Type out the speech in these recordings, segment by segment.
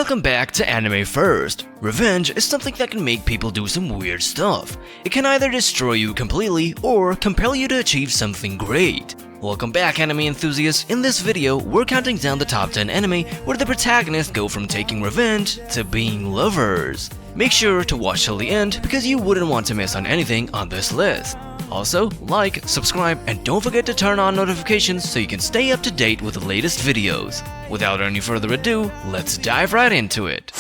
Welcome back to Anime First. Revenge is something that can make people do some weird stuff. It can either destroy you completely or compel you to achieve something great. Welcome back, anime enthusiasts. In this video, we're counting down the top 10 anime where the protagonists go from taking revenge to being lovers. Make sure to watch till the end because you wouldn't want to miss on anything on this list. Also, like, subscribe, and don't forget to turn on notifications so you can stay up to date with the latest videos. Without any further ado, let's dive right into it.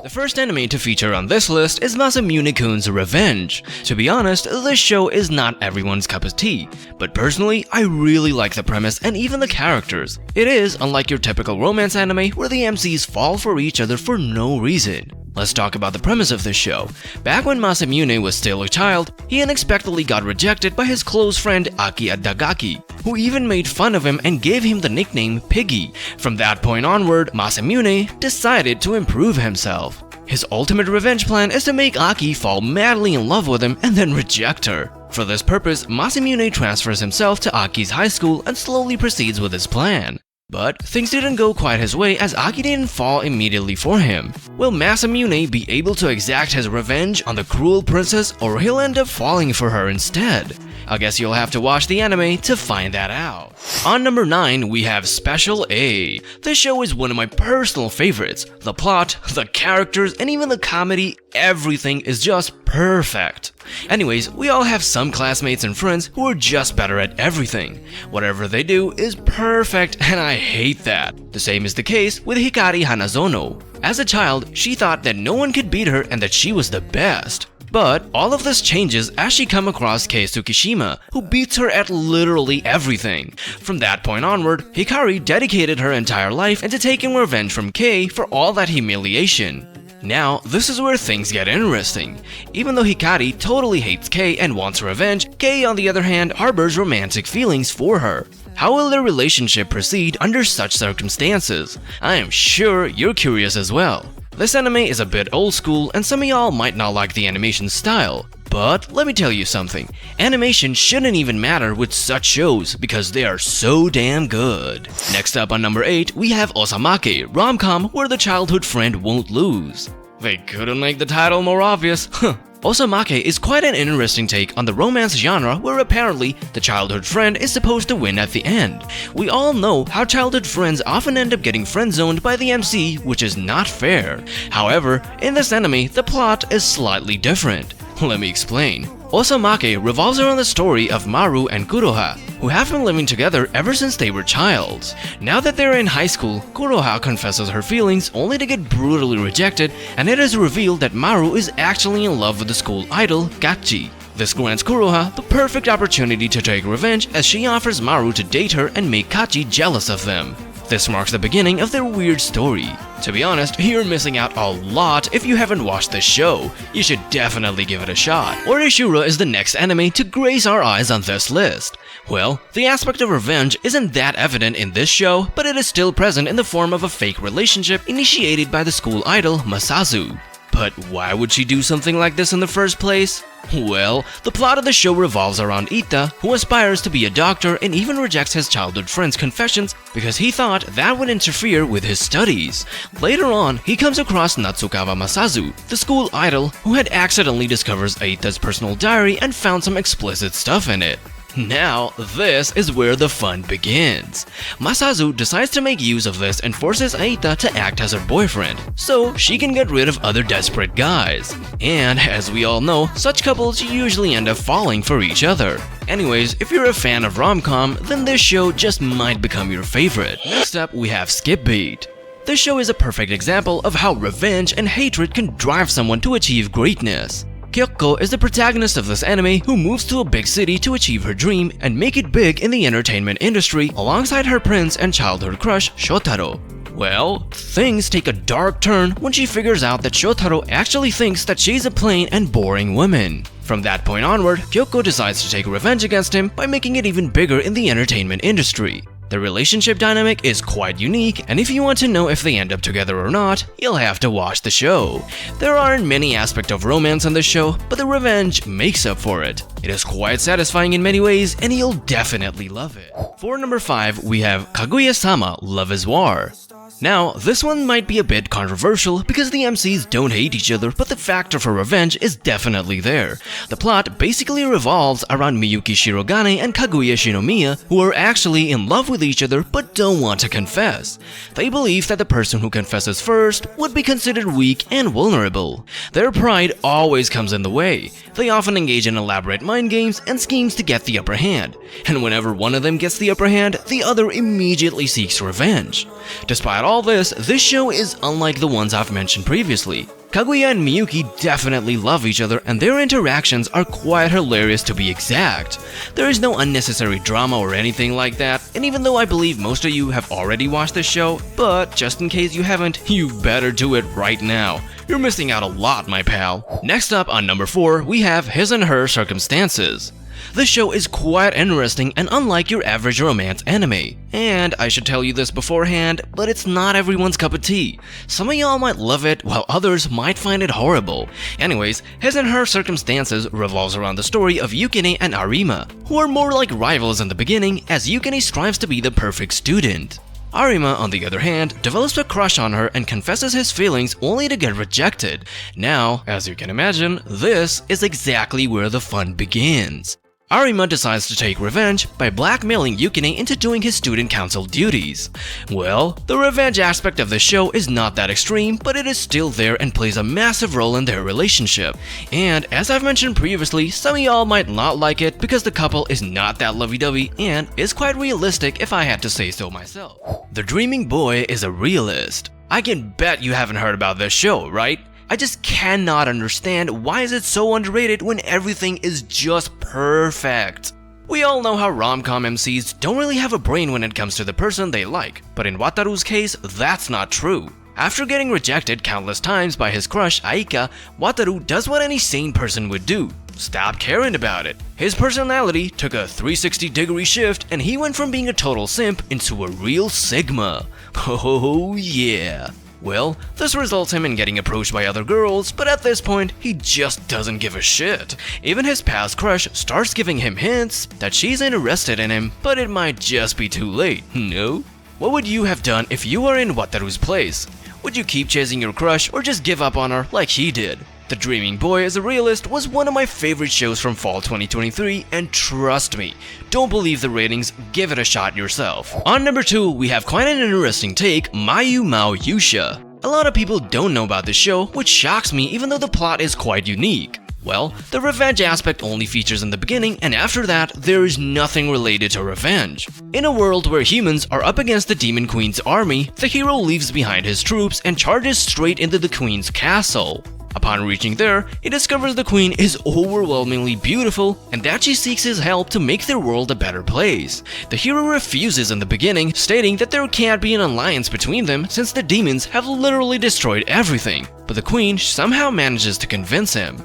The first anime to feature on this list is Masami-kun's Revenge. To be honest, this show is not everyone's cup of tea, but personally, I really like the premise and even the characters. It is unlike your typical romance anime where the MCs fall for each other for no reason. Let's talk about the premise of this show. Back when Masami was still a child, he unexpectedly got rejected by his close friend Aki Adagaki, who even made fun of him and gave him the nickname Piggy. From that point onward, Masami decided to improve himself. His ultimate revenge plan is to make Aki fall madly in love with him and then reject her. For this purpose, Masami transfers himself to Aki's high school and slowly proceeds with his plan. But things didn't go quite his way as Aki didn't fall immediately for him. Will Masami be able to exact his revenge on the cruel princess, or he'll end up falling for her instead? I guess you'll have to watch the anime to find that out. On number 9, we have Special A. This show is one of my personal favorites. The plot, the characters, and even the comedy, everything is just perfect. Anyways, we all have some classmates and friends who are just better at everything. Whatever they do is perfect, and I hate that. The same is the case with Hikari Hanazono. As a child, she thought that no one could beat her and that she was the best. But all of this changes as she comes across Kei Tsukishima, who beats her at literally everything. From that point onward, Hikari dedicated her entire life into taking revenge from Kei for all that humiliation. Now, this is where things get interesting. Even though Hikari totally hates Kei and wants revenge, Kei on the other hand harbors romantic feelings for her. How will their relationship proceed under such circumstances? I am sure you're curious as well. This anime is a bit old school and some of y'all might not like the animation style. But let me tell you something, animation shouldn't even matter with such shows because they are so damn good. Next up on number 8, we have Osomake, rom-com where the childhood friend won't lose. They couldn't make the title more obvious, huh. Osomake is quite an interesting take on the romance genre where apparently the childhood friend is supposed to win at the end. We all know how childhood friends often end up getting friend-zoned by the MC, which is not fair. However, in this anime, the plot is slightly different. Let me explain. Osomake revolves around the story of Maru and Kuroha, who have been living together ever since they were childs. Now that they're in high school, Kuroha confesses her feelings only to get brutally rejected, and it is revealed that Maru is actually in love with the school idol, Gachi. This grants Kuroha the perfect opportunity to take revenge as she offers Maru to date her and make Kachi jealous of them. This marks the beginning of their weird story. To be honest, you're missing out a lot if you haven't watched this show. You should definitely give it a shot. Orishura is the next anime to grace our eyes on this list. Well, the aspect of revenge isn't that evident in this show, but it is still present in the form of a fake relationship initiated by the school idol Masazu. But why would she do something like this in the first place? Well, the plot of the show revolves around Ita, who aspires to be a doctor and even rejects his childhood friend's confessions because he thought that would interfere with his studies. Later on, he comes across Natsukawa Masazu, the school idol, who had accidentally discovered Ita's personal diary and found some explicit stuff in it. Now, this is where the fun begins. Masazu decides to make use of this and forces Aita to act as her boyfriend, so she can get rid of other desperate guys. And as we all know, such couples usually end up falling for each other. Anyways, if you're a fan of rom-com, then this show just might become your favorite. Next up, we have Skipbeat. This show is a perfect example of how revenge and hatred can drive someone to achieve greatness. Kyoko is the protagonist of this anime who moves to a big city to achieve her dream and make it big in the entertainment industry alongside her prince and childhood crush Shotaro. Well, things take a dark turn when she figures out that Shotaro actually thinks that she's a plain and boring woman. From that point onward, Kyoko decides to take revenge against him by making it even bigger in the entertainment industry. The relationship dynamic is quite unique, and if you want to know if they end up together or not, you'll have to watch the show. There aren't many aspects of romance on the show, but the revenge makes up for it. It is quite satisfying in many ways, and you'll definitely love it. For number 5, we have Kaguya-sama Love is War. Now, this one might be a bit controversial because the MCs don't hate each other, but the factor for revenge is definitely there. The plot basically revolves around Miyuki Shirogane and Kaguya Shinomiya, who are actually in love with each other but don't want to confess. They believe that the person who confesses first would be considered weak and vulnerable. Their pride always comes in the way. They often engage in elaborate mind games and schemes to get the upper hand, and whenever one of them gets the upper hand, the other immediately seeks revenge. Despite all this show is unlike the ones I've mentioned previously. Kaguya and Miyuki definitely love each other, and their interactions are quite hilarious to be exact. There is no unnecessary drama or anything like that, and even though I believe most of you have already watched the show, but just in case you haven't, you better do it right now. You're missing out a lot, my pal. Next up on number 4, we have His and Her Circumstances. This show is quite interesting and unlike your average romance anime. And I should tell you this beforehand, but it's not everyone's cup of tea. Some of y'all might love it, while others might find it horrible. Anyways, His and Her Circumstances revolves around the story of Yukine and Arima, who are more like rivals in the beginning, as Yukine strives to be the perfect student. Arima, on the other hand, develops a crush on her and confesses his feelings only to get rejected. Now, as you can imagine, this is exactly where the fun begins. Arima decides to take revenge by blackmailing Yukine into doing his student council duties. Well, the revenge aspect of the show is not that extreme, but it is still there and plays a massive role in their relationship. And as I've mentioned previously, some of y'all might not like it because the couple is not that lovey-dovey and is quite realistic if I had to say so myself. The Dreaming Boy is a realist. I can bet you haven't heard about this show, right? I just cannot understand why is it so underrated when everything is just perfect. We all know how rom-com MCs don't really have a brain when it comes to the person they like, but in Wataru's case, that's not true. After getting rejected countless times by his crush Aika, Wataru does what any sane person would do: stop caring about it. His personality took a 360-degree shift and he went from being a total simp into a real Sigma. Oh yeah. Well, this results him in getting approached by other girls, but at this point, he just doesn't give a shit. Even his past crush starts giving him hints that she's interested in him, but it might just be too late, no? What would you have done if you were in Wataru's place? Would you keep chasing your crush or just give up on her like he did? The Dreaming Boy as a Realist was one of my favorite shows from fall 2023, and trust me, don't believe the ratings, give it a shot yourself. On number 2, we have quite an interesting take, Mayu Mausa. A lot of people don't know about this show, which shocks me even though the plot is quite unique. Well, the revenge aspect only features in the beginning, and after that, there is nothing related to revenge. In a world where humans are up against the Demon Queen's army, the hero leaves behind his troops and charges straight into the Queen's castle. Upon reaching there, he discovers the Queen is overwhelmingly beautiful and that she seeks his help to make their world a better place. The hero refuses in the beginning, stating that there can't be an alliance between them since the demons have literally destroyed everything, but the Queen somehow manages to convince him.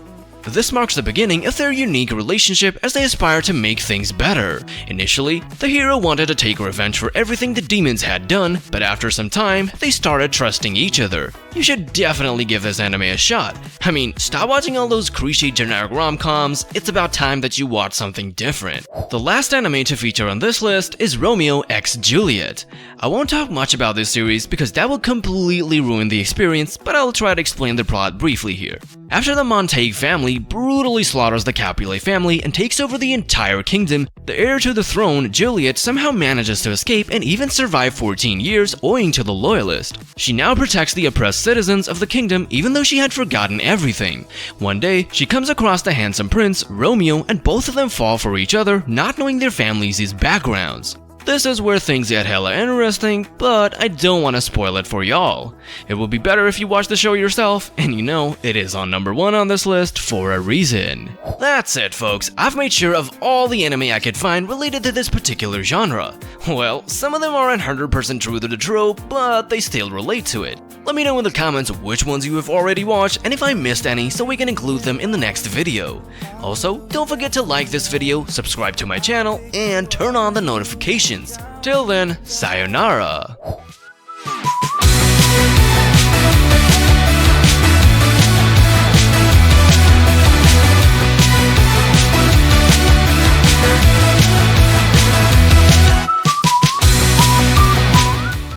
This marks the beginning of their unique relationship as they aspire to make things better. Initially, the hero wanted to take revenge for everything the demons had done, but after some time, they started trusting each other. You should definitely give this anime a shot. I mean, stop watching all those cliche generic rom-coms, it's about time that you watch something different. The last anime to feature on this list is Romeo X Juliet. I won't talk much about this series because that will completely ruin the experience, but I'll try to explain the plot briefly here. After the Montague family brutally slaughters the Capulet family and takes over the entire kingdom, the heir to the throne, Juliet, somehow manages to escape and even survive 14 years owing to the Loyalist. She now protects the oppressed citizens of the kingdom even though she had forgotten everything. One day, she comes across the handsome prince, Romeo, and both of them fall for each other, not knowing their families' backgrounds. This is where things get hella interesting, but I don't want to spoil it for y'all. It will be better if you watch the show yourself, and you know, it is on number 1 on this list for a reason. That's it, folks. I've made sure of all the anime I could find related to this particular genre. Well, some of them aren't 100% true to the trope, but they still relate to it. Let me know in the comments which ones you have already watched and if I missed any so we can include them in the next video. Also, don't forget to like this video, subscribe to my channel, and turn on the notifications. Till then, sayonara!